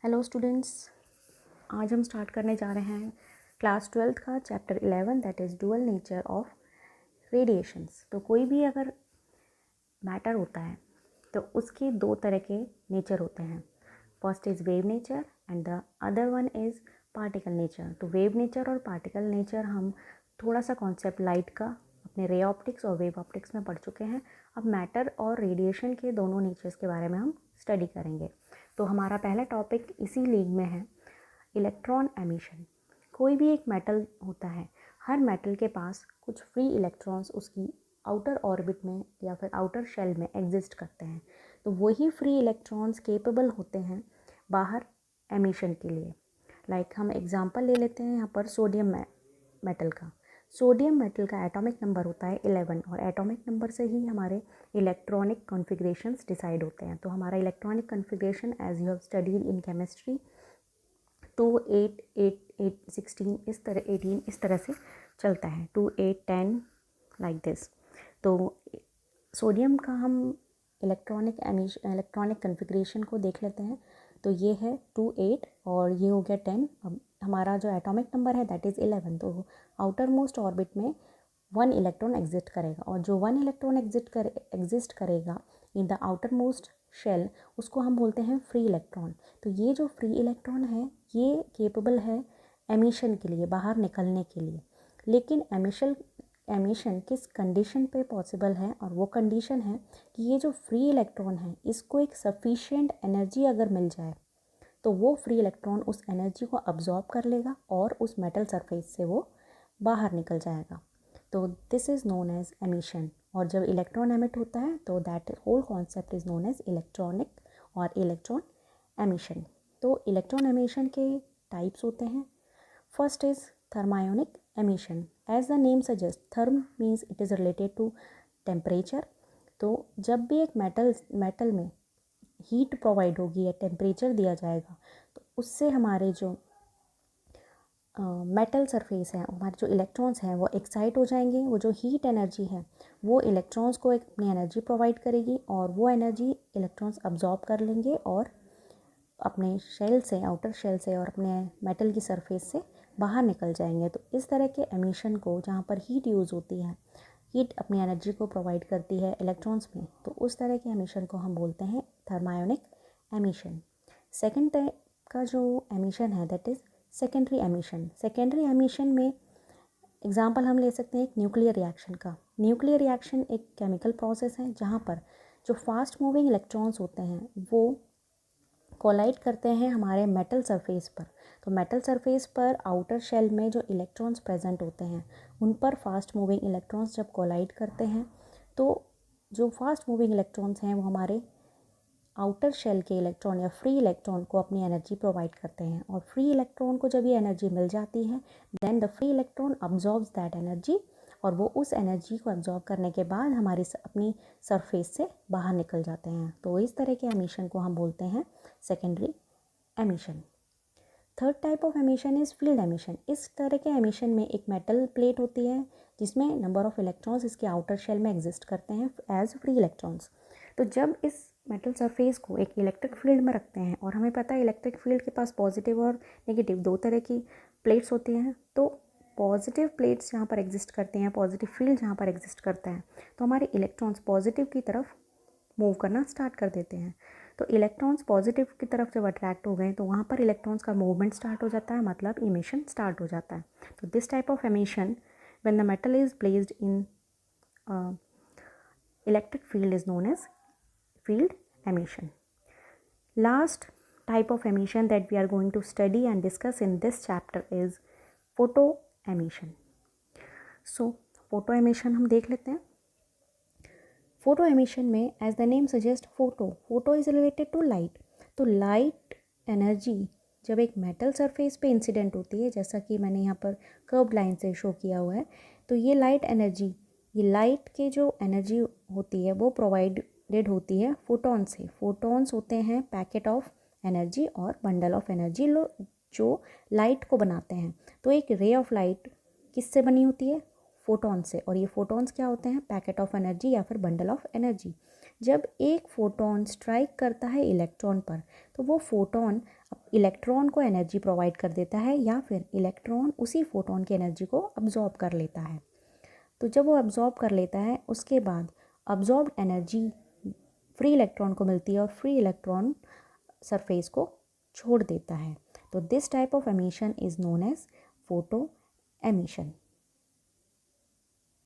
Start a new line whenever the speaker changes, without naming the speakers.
Hello students, आज हम start करने जा रहे हैं क्लास 12th का chapter 11 that is dual nature of radiations. तो कोई भी अगर मैटर होता है तो उसके दो तरह के नेचर होते हैं। First is wave nature and the other one is particle nature. तो वेव नेचर और पार्टिकल नेचर हम थोड़ा सा कॉन्सेप्ट लाइट का अपने रे ऑप्टिक्स और वेव ऑप्टिक्स में पढ़ चुके हैं। अब मैटर और रेडिएशन के दोनों नेचर्स के बारे में हम स्टडी करेंगे। तो हमारा पहला टॉपिक इसी लीग में है, इलेक्ट्रॉन एमिशन। कोई भी एक मेटल होता है, हर मेटल के पास कुछ फ्री इलेक्ट्रॉन्स उसकी आउटर ऑर्बिट में या फिर आउटर शेल में एग्जिस्ट करते हैं। तो वही फ्री इलेक्ट्रॉन्स केपेबल होते हैं बाहर एमिशन के लिए। लाइक हम एग्जांपल ले लेते हैं यहाँ पर सोडियम मेटल का। सोडियम मेटल का एटॉमिक नंबर होता है 11 और एटॉमिक नंबर से ही हमारे इलेक्ट्रॉनिक कॉन्फ़िगरेशंस डिसाइड होते हैं। तो हमारा electronic configuration as you have studied in chemistry 2 8 8 8 16 इस तरह 18 इस तरह से चलता है, 2 8 10 लाइक दिस। तो सोडियम का हम इलेक्ट्रॉनिक कॉन्फ़िगरेशन को देख लेते हैं। तो ये है 2 8 और ये हो गया 10। अब हमारा जो एटॉमिक नंबर है दैट इज़ 11। तो आउटर मोस्ट ऑर्बिट में 1 इलेक्ट्रॉन एग्जिस्ट करेगा और जो 1 इलेक्ट्रॉन एग्जिस्ट करेगा in the outermost shell उसको हम बोलते हैं फ्री इलेक्ट्रॉन। तो ये जो फ्री इलेक्ट्रॉन है ये केपेबल है एमिशन के लिए, बाहर निकलने के लिए। लेकिन एमिशन किस कंडीशन पे पॉसिबल है, और वो कंडीशन है कि ये जो फ्री इलेक्ट्रॉन है इसको एक सफिशिएंट एनर्जी अगर मिल जाए तो वो फ्री इलेक्ट्रॉन उस एनर्जी को अब्जॉर्ब कर लेगा और उस मेटल सरफेस से वो बाहर निकल जाएगा। तो this is known as emission. और जब इलेक्ट्रॉन एमिट होता है तो that whole concept is known as electronic और इलेक्ट्रॉन एमिशन। तो इलेक्ट्रॉन एमिशन के टाइप्स होते हैं। First is thermionic emission. As the name suggest, therm means it is related to temperature. तो जब भी एक मेटल में हीट प्रोवाइड होगी या टेम्परेचर दिया जाएगा तो उससे हमारे जो मेटल सरफेस है, हमारे जो इलेक्ट्रॉन्स हैं वो एक्साइट हो जाएंगे। वो जो हीट एनर्जी है वो इलेक्ट्रॉन्स को एक अपनी एनर्जी प्रोवाइड करेगी और वो एनर्जी इलेक्ट्रॉन्स अब्जॉर्ब कर लेंगे और अपने शेल से, आउटर शेल से और अपने मेटल की सरफेस से बाहर निकल जाएंगे। तो इस तरह के एमिशन को, जहाँ पर हीट यूज़ होती है, हीट अपनी एनर्जी को प्रोवाइड करती है इलेक्ट्रॉन्स में, तो उस तरह के एमिशन को हम बोलते हैं थर्मायोनिक एमिशन। सेकेंड टाइप का जो एमिशन है that is secondary emission. Secondary emission में एग्जांपल हम ले सकते हैं एक न्यूक्लियर रिएक्शन का। न्यूक्लियर रिएक्शन एक केमिकल प्रोसेस है जहाँ पर जो फास्ट मूविंग इलेक्ट्रॉन्स होते हैं वो कोलाइड करते हैं हमारे मेटल सरफेस पर। तो मेटल सरफेस पर आउटर शेल में जो इलेक्ट्रॉन्स प्रेजेंट होते हैं उन पर फास्ट मूविंग इलेक्ट्रॉन्स जब कोलाइड करते हैं तो जो फास्ट मूविंग इलेक्ट्रॉन्स हैं वो हमारे आउटर शेल के इलेक्ट्रॉन या फ्री इलेक्ट्रॉन को अपनी एनर्जी प्रोवाइड करते हैं। और फ्री इलेक्ट्रॉन को जब ये एनर्जी मिल जाती है then the free electron absorbs that energy और वो उस एनर्जी को अब्जॉर्ब करने के बाद हमारी अपनी सरफेस से बाहर निकल जाते हैं। तो इस तरह के एमिशन को हम बोलते हैं secondary emission. Third type of emission is field emission. इस तरह के एमिशन में एक मेटल प्लेट होती है जिसमें नंबर ऑफ इलेक्ट्रॉन्स इसके आउटर शेल में एग्जिस्ट करते हैं एज फ्री इलेक्ट्रॉन्स। तो जब इस मेटल सरफेस को एक इलेक्ट्रिक फील्ड में रखते हैं, और हमें पता है इलेक्ट्रिक फील्ड के पास पॉजिटिव और नेगेटिव दो तरह की प्लेट्स होती हैं। तो पॉजिटिव प्लेट्स जहाँ पर एग्जिस्ट करते हैं, पॉजिटिव फील्ड जहाँ पर एग्जिस्ट करता है, तो हमारे इलेक्ट्रॉन्स पॉजिटिव की तरफ मूव करना स्टार्ट कर देते हैं। तो इलेक्ट्रॉन्स पॉजिटिव की तरफ जब अट्रैक्ट हो गए तो वहाँ पर इलेक्ट्रॉन्स का मूवमेंट स्टार्ट हो जाता है, मतलब इमिशन स्टार्ट हो जाता है। तो this type of emission when the metal is placed in electric field is known as field emission. Last type of emission that we are going to study and discuss in this chapter is photo emission. So photo emission हम देख लेते हैं। photo emission में as the name suggests photo is related to light। तो light energy जब एक metal surface पे incident होती है, जैसा कि मैंने यहाँ पर कर्व्ड लाइन से शो किया हुआ है, तो ये लाइट एनर्जी, ये लाइट के जो एनर्जी होती है वो प्रोवाइडेड होती है फोटॉन से। फोटॉन्स होते हैं पैकेट ऑफ एनर्जी और बंडल ऑफ एनर्जी जो लाइट को बनाते हैं। तो एक रे ऑफ लाइट किससे बनी होती है? फोटॉन से। और ये फोटॉन्स क्या होते हैं? पैकेट ऑफ एनर्जी या फिर बंडल ऑफ एनर्जी। जब एक फोटोन स्ट्राइक करता है इलेक्ट्रॉन पर तो वो फोटोन इलेक्ट्रॉन को एनर्जी प्रोवाइड कर देता है या फिर इलेक्ट्रॉन उसी फोटोन की एनर्जी को अब्जॉर्ब कर लेता है। तो जब वो अब्जॉर्ब कर लेता है उसके बाद अब्जॉर्ब एनर्जी फ्री इलेक्ट्रॉन को मिलती है और फ्री इलेक्ट्रॉन सरफेस को छोड़ देता है। तो this type of emission is known as photo emission.